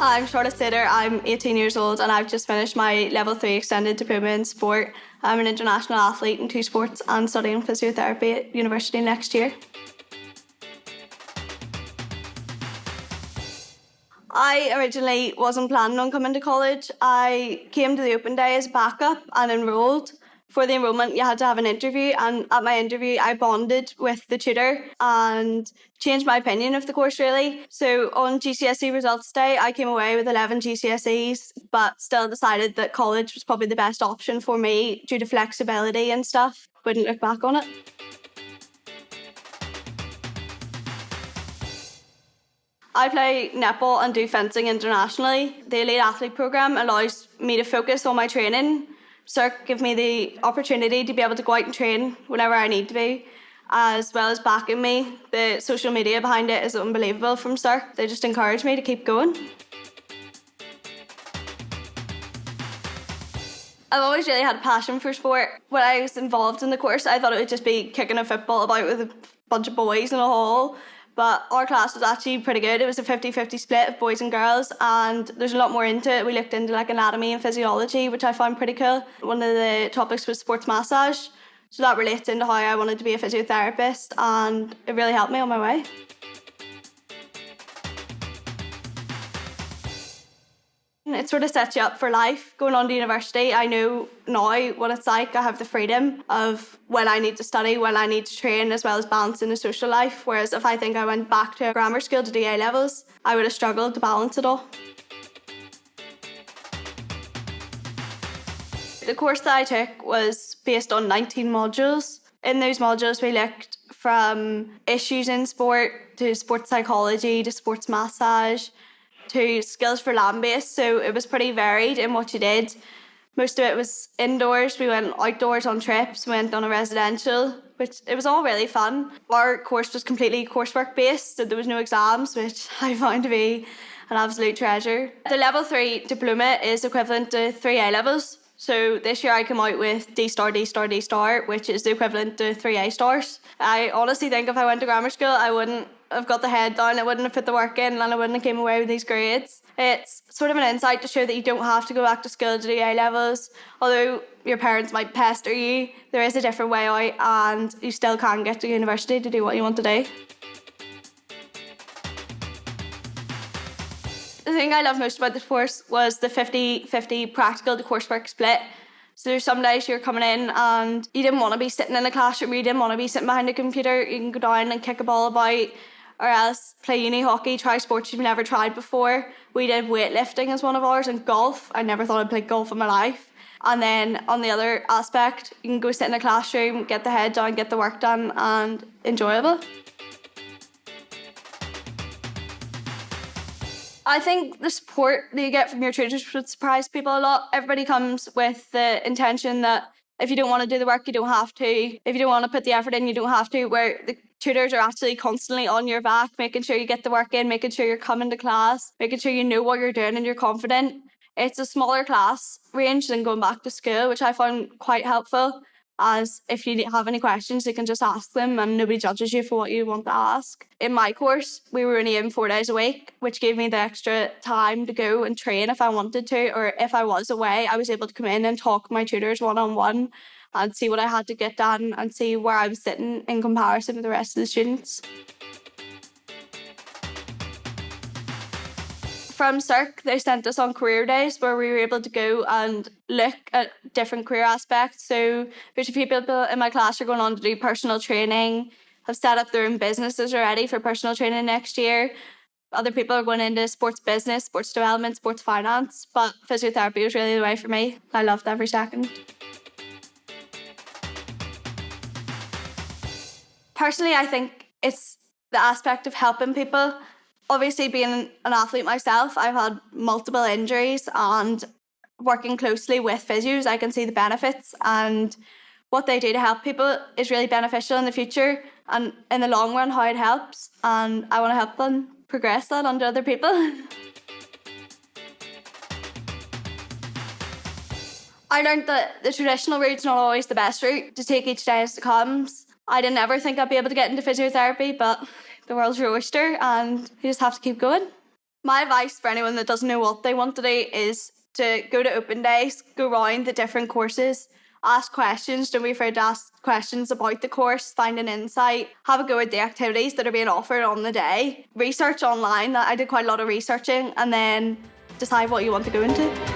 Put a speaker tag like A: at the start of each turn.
A: I'm Charlotte Slater, I'm 18 years old and I've just finished my level 3 extended diploma in sport. I'm an international athlete in 2 sports and studying physiotherapy at university next year. I originally wasn't planning on coming to college. I came to the open day as backup and enrolled. For the enrolment, you had to have an interview, and at my interview, I bonded with the tutor and changed my opinion of the course, really. So on GCSE results day, I came away with 11 GCSEs, but still decided that college was probably the best option for me due to flexibility and stuff. Wouldn't look back on it. I play netball and do fencing internationally. The Elite Athlete Programme allows me to focus on my training. SERC give me the opportunity to be able to go out and train whenever I need to be, as well as backing me. The social media behind it is unbelievable from SERC. They just encourage me to keep going. I've always really had a passion for sport. When I was involved in the course, I thought it would just be kicking a football about with a bunch of boys in a hall. But our class was actually pretty good. It was a 50-50 split of boys and girls, and there's a lot more into it. We looked into like anatomy and physiology, which I found pretty cool. One of the topics was sports massage. So that relates into how I wanted to be a physiotherapist, and it really helped me on my way. It sort of sets you up for life. Going on to university, I know now what it's like. I have the freedom of when I need to study, when I need to train, as well as balancing the social life. Whereas if I think I went back to grammar school to do A levels, I would have struggled to balance it all. The course that I took was based on 19 modules. In those modules, we looked from issues in sport to sports psychology to sports massage to skills for land-based, so it was pretty varied in what you did. Most of it was indoors. We went outdoors on trips, we went on a residential, which it was all really fun. Our course was completely coursework based, so there was no exams, which I found to be an absolute treasure. The level 3 diploma is equivalent to 3 A levels. So this year I came out with D star, D star, D star, which is the equivalent to 3 A stars. I honestly think if I went to grammar school, I wouldn't have got the head down, I wouldn't have put the work in, and I wouldn't have came away with these grades. It's sort of an insight to show that you don't have to go back to school to do A levels. Although your parents might pester you, there is a different way out, and you still can get to university to do what you want to do. The thing I love most about this course was the 50-50 practical to coursework split. So there's some days you're coming in and you didn't want to be sitting in a classroom, you didn't want to be sitting behind a computer, you can go down and kick a ball about, or else play uni hockey, try sports you've never tried before. We did weightlifting as one of ours, and golf. I never thought I'd play golf in my life. And then on the other aspect, you can go sit in a classroom, get the head down, get the work done, and enjoyable. I think the support that you get from your tutors would surprise people a lot. Everybody comes with the intention that if you don't want to do the work, you don't have to. If you don't want to put the effort in, you don't have to. Where the tutors are actually constantly on your back, making sure you get the work in, making sure you're coming to class, making sure you know what you're doing and you're confident. It's a smaller class range than going back to school, which I found quite helpful. As if you have any questions, you can just ask them and nobody judges you for what you want to ask. In my course, we were only in 4 days a week, which gave me the extra time to go and train if I wanted to, or if I was away, I was able to come in and talk to my tutors one-on-one and see what I had to get done and see where I was sitting in comparison with the rest of the students. From SERC, they sent us on career days where we were able to go and look at different career aspects. So there's a few people in my class who are going on to do personal training, have set up their own businesses already for personal training next year. Other people are going into sports business, sports development, sports finance, but physiotherapy was really the way for me. I loved every second. Personally, I think it's the aspect of helping people. Obviously, being an athlete myself, I've had multiple injuries, and working closely with physios, I can see the benefits, and what they do to help people is really beneficial in the future and in the long run how it helps, and I want to help them progress that onto other people. I learned that the traditional route's not always the best route, to take each day as it comes. I didn't ever think I'd be able to get into physiotherapy, but the world's your oyster and you just have to keep going. My advice for anyone that doesn't know what they want to do is to go to open days, go round the different courses, ask questions, don't be afraid to ask questions about the course, find an insight, have a go at the activities that are being offered on the day, research online. I did quite a lot of researching, and then decide what you want to go into.